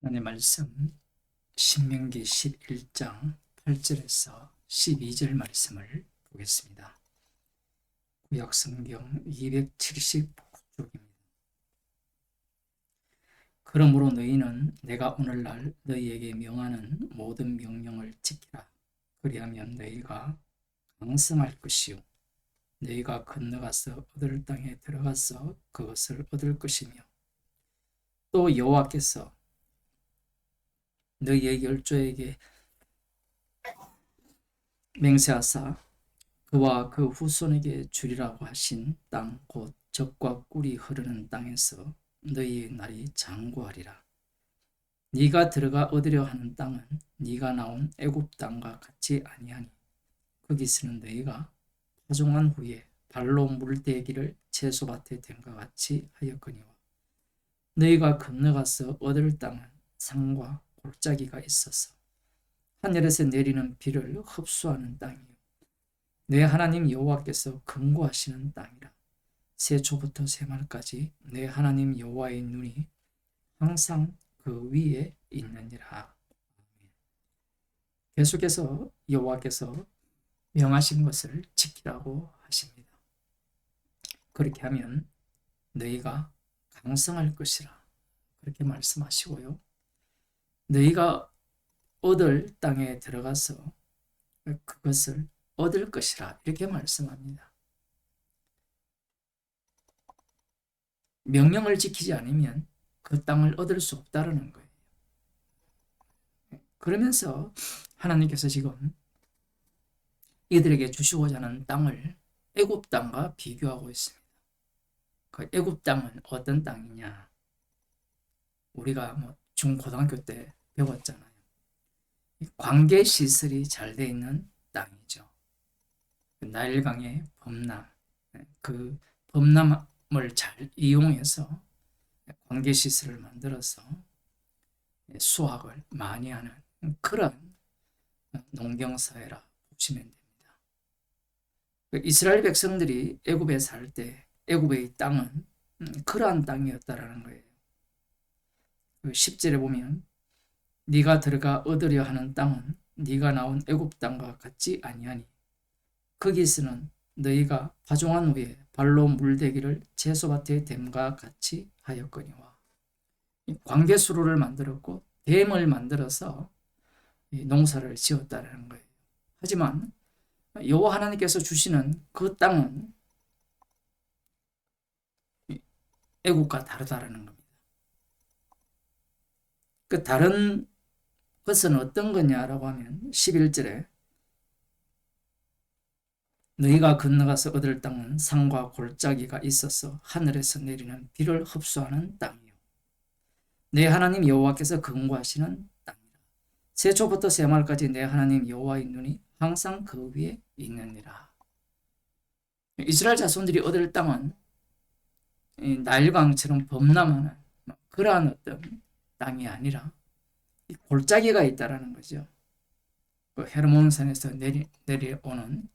하나님의 말씀 신명기 11장 8절에서 12절 말씀을 보겠습니다. 구약성경 279쪽입니다. 그러므로 너희는 내가 오늘날 너희에게 명하는 모든 명령을 지키라. 그리하면 너희가 강성할 것이요 너희가 건너가서 얻을 땅에 들어가서 그것을 얻을 것이며 또 여호와께서 너희의 열조에게 맹세하사 그와 그 후손에게 주리라고 하신 땅 곧 젖과 꿀이 흐르는 땅에서 너희의 날이 장구하리라. 네가 들어가 얻으려 하는 땅은 네가 나온 애굽 땅과 같이 아니하니 거기서는 너희가 파종한 후에 발로 물대기를 채소밭에 댄과 같이 하였거니와 너희가 건너가서 얻을 땅은 산과 골짜기가 있어서 하늘에서 내리는 비를 흡수하는 땅이요 내 하나님 여호와께서 근고하시는 땅이라. 세초부터 세말까지 내 하나님 여호와의 눈이 항상 그 위에 있느니라. 계속해서 여호와께서 명하신 것을 지키라고 하십니다. 그렇게 하면 너희가 강성할 것이라 그렇게 말씀하시고요. 너희가 얻을 땅에 들어가서 그것을 얻을 것이라 이렇게 말씀합니다. 명령을 지키지 않으면 그 땅을 얻을 수 없다는 거예요. 그러면서 하나님께서 지금 이들에게 주시고자 하는 땅을 애굽 땅과 비교하고 있습니다. 그 애굽 땅은 어떤 땅이냐? 우리가 중고등학교 때 배웠잖아요. 관계 시설이 잘 돼 있는 땅이죠. 나일강의 범람, 그 범람을 잘 이용해서 관계 시설을 만들어서 수확을 많이 하는 그런 농경사회라 보시면 됩니다. 이스라엘 백성들이 애굽에 살 때 애굽의 땅은 그러한 땅이었다라는 거예요. 10절에 보면 네가 들어가 얻으려 하는 땅은 네가 나온 애굽 땅과 같지 아니하니 거기서는 너희가 파종한 후에 발로 물대기를 채소밭에 댐과 같이 하였거니와 관계수로를 만들었고 댐을 만들어서 농사를 지었다는 거예요. 하지만 여호와 하나님께서 주시는 그 땅은 애굽과 다르다라는 겁니다. 그 다른 것은 어떤 거냐라고 하면 11절에 너희가 건너가서 얻을 땅은 산과 골짜기가 있어서 하늘에서 내리는 비를 흡수하는 땅이요 내 하나님 여호와께서 근고하시는 땅이라. 세초부터 세말까지 내 하나님 여호와의 눈이 항상 그 위에 있느니라. 이스라엘 자손들이 얻을 땅은 나일강처럼 범람하는 그러한 어떤 땅이 아니라 골짜기가 있다라는 거죠. 그 헤르몬산에서 내려오는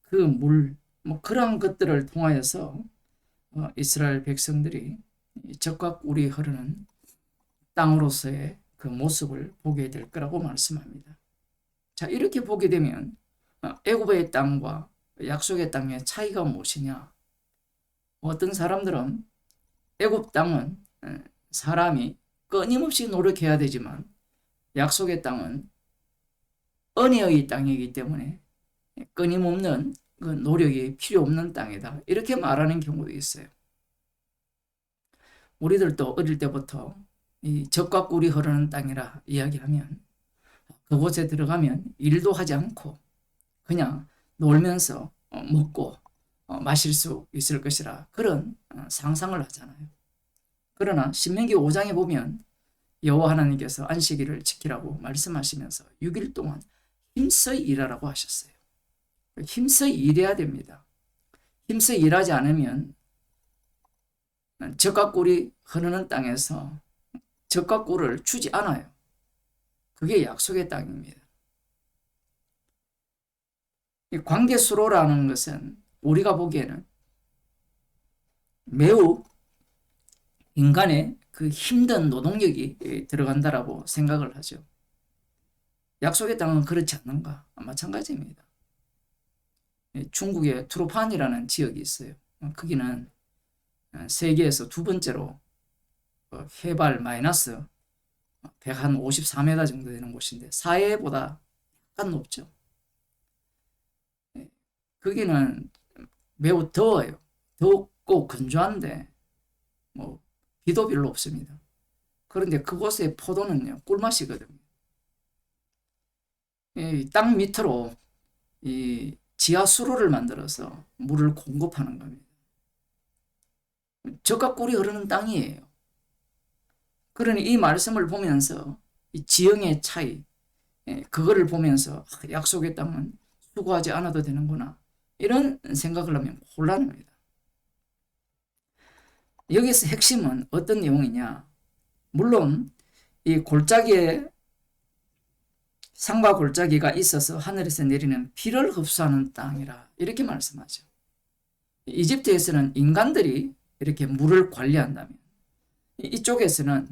그 물, 그러한 것들을 통하여서 이스라엘 백성들이 젖과 꿀이 흐르는 땅으로서의 그 모습을 보게 될 거라고 말씀합니다. 자, 이렇게 보게 되면 애굽의 땅과 약속의 땅의 차이가 무엇이냐? 어떤 사람들은 애굽 땅은 사람이 끊임없이 노력해야 되지만 약속의 땅은 은혜의 땅이기 때문에 끊임없는 그 노력이 필요 없는 땅이다. 이렇게 말하는 경우도 있어요. 우리들도 어릴 때부터 이 젖과 꿀이 흐르는 땅이라 이야기하면 그곳에 들어가면 일도 하지 않고 그냥 놀면서 먹고 마실 수 있을 것이라 그런 상상을 하잖아요. 그러나 신명기 5장에 보면 여호와 하나님께서 안식일을 지키라고 말씀하시면서 6일 동안 힘써 일하라고 하셨어요. 힘써 일해야 됩니다. 힘써 일하지 않으면 젖과 꿀이 흐르는 땅에서 젖과 꿀을 주지 않아요. 그게 약속의 땅입니다. 관계수로라는 것은 우리가 보기에는 매우 인간의 그 힘든 노동력이 들어간다라고 생각을 하죠. 약속의 땅은 그렇지 않는가? 마찬가지입니다. 중국의 트루판이라는 지역이 있어요. 거기는 세계에서 두 번째로 해발 마이너스 153m 정도 되는 곳인데 사해보다 약간 높죠. 거기는 매우 더워요. 덥고 건조한데 뭐 비도 별로 없습니다. 그런데 그곳의 포도는요 꿀맛이거든요. 땅 밑으로 이 지하 수로를 만들어서 물을 공급하는 겁니다. 젖과 꿀이 흐르는 땅이에요. 그러니 이 말씀을 보면서 이 지형의 차이, 그거를 보면서 약속의 땅은 수고하지 않아도 되는구나 이런 생각을 하면 곤란합니다. 여기서 핵심은 어떤 내용이냐? 물론 이 골짜기에 산과 골짜기가 있어서 하늘에서 내리는 비를 흡수하는 땅이라 이렇게 말씀하죠. 이집트에서는 인간들이 이렇게 물을 관리한다면 이쪽에서는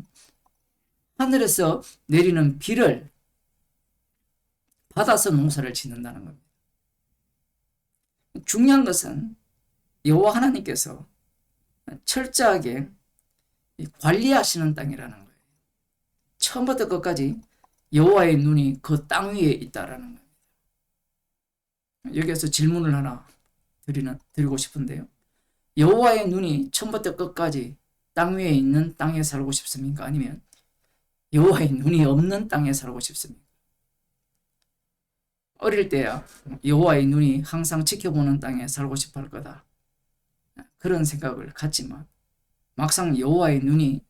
하늘에서 내리는 비를 받아서 농사를 짓는다는 겁니다. 중요한 것은 여호와 하나님께서 철저하게 관리하시는 땅이라는 거예요. 처음부터 끝까지 여호와의 눈이 그 땅 위에 있다라는 겁니다. 여기에서 질문을 하나 드리고 싶은데요. 여호와의 눈이 처음부터 끝까지 땅 위에 있는 땅에 살고 싶습니까? 아니면 여호와의 눈이 없는 땅에 살고 싶습니까? 어릴 때야 여호와의 눈이 항상 지켜보는 땅에 살고 싶어 할 거다. 그런 생각을 갖지만 막상 여호와의 눈이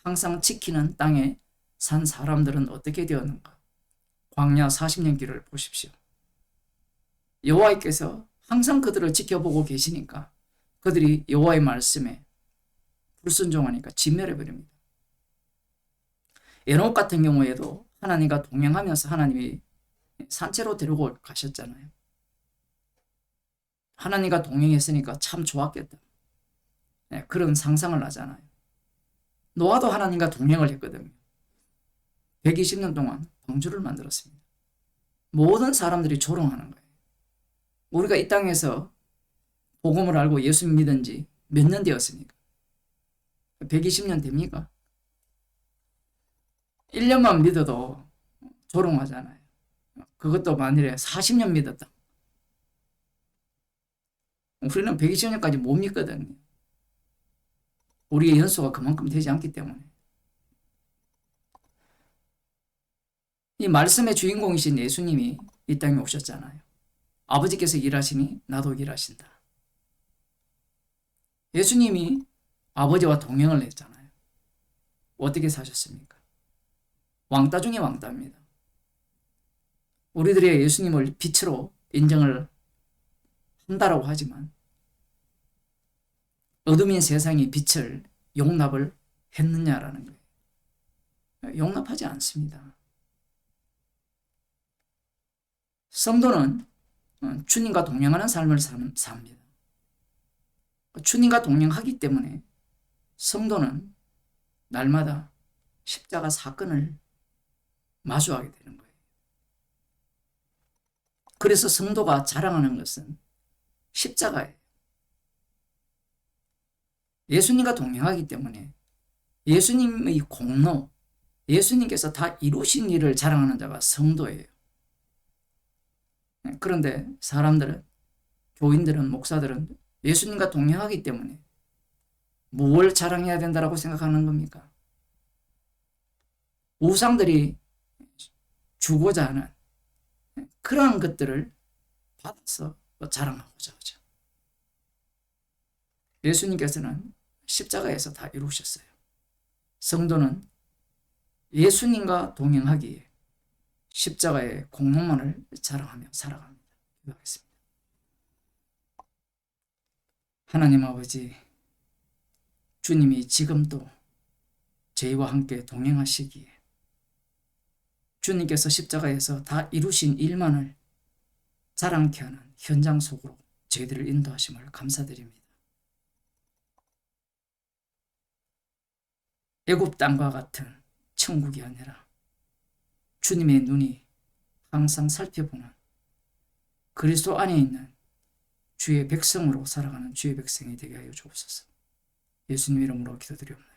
항상 지키는 땅에 산 사람들은 어떻게 되었는가? 광야 40년 길을 보십시오. 여호와께서 항상 그들을 지켜보고 계시니까 그들이 여호와의 말씀에 불순종하니까 진멸해 버립니다. 에녹 같은 경우에도 하나님과 동행하면서 하나님이 산채로 데리고 가셨잖아요. 하나님과 동행했으니까 참 좋았겠다. 그런 상상을 하잖아요. 노아도 하나님과 동행을 했거든요. 120년 동안 방주를 만들었습니다. 모든 사람들이 조롱하는 거예요. 우리가 이 땅에서 복음을 알고 예수 믿은 지 몇 년 되었습니까? 120년 됩니까? 1년만 믿어도 조롱하잖아요. 그것도 만일에 40년 믿었다. 우리는 120년까지 못 믿거든요. 우리의 연수가 그만큼 되지 않기 때문에. 이 말씀의 주인공이신 예수님이 이 땅에 오셨잖아요. 아버지께서 일하시니 나도 일하신다. 예수님이 아버지와 동행을 했잖아요. 어떻게 사셨습니까? 왕따 중에 왕따입니다. 우리들의 예수님을 빛으로 인정을 한다라고 하지만 어둠인 세상이 빛을 용납을 했느냐라는 거예요. 용납하지 않습니다. 성도는 주님과 동행하는 삶을 삽니다. 주님과 동행하기 때문에 성도는 날마다 십자가 사건을 마주하게 되는 거예요. 그래서 성도가 자랑하는 것은 십자가예요. 예수님과 동행하기 때문에 예수님의 공로, 예수님께서 다 이루신 일을 자랑하는 자가 성도예요. 그런데 사람들은, 교인들은, 목사들은 예수님과 동행하기 때문에 뭘 자랑해야 된다고 생각하는 겁니까? 우상들이 주고자 하는 그러한 것들을 받아서 자랑하고자 하죠. 예수님께서는 십자가에서 다 이루셨어요. 성도는 예수님과 동행하기에 십자가의 공로만을 자랑하며 살아갑니다. 기도하겠습니다. 하나님 아버지, 주님이 지금도 저희와 함께 동행하시기에 주님께서 십자가에서 다 이루신 일만을 자랑케 하는 현장 속으로 저희들을 인도하심을 감사드립니다. 애굽 땅과 같은 천국이 아니라 주님의 눈이 항상 살펴보는 그리스도 안에 있는 주의 백성으로 살아가는 주의 백성이 되게 하여 주옵소서. 예수님 이름으로 기도드립니다.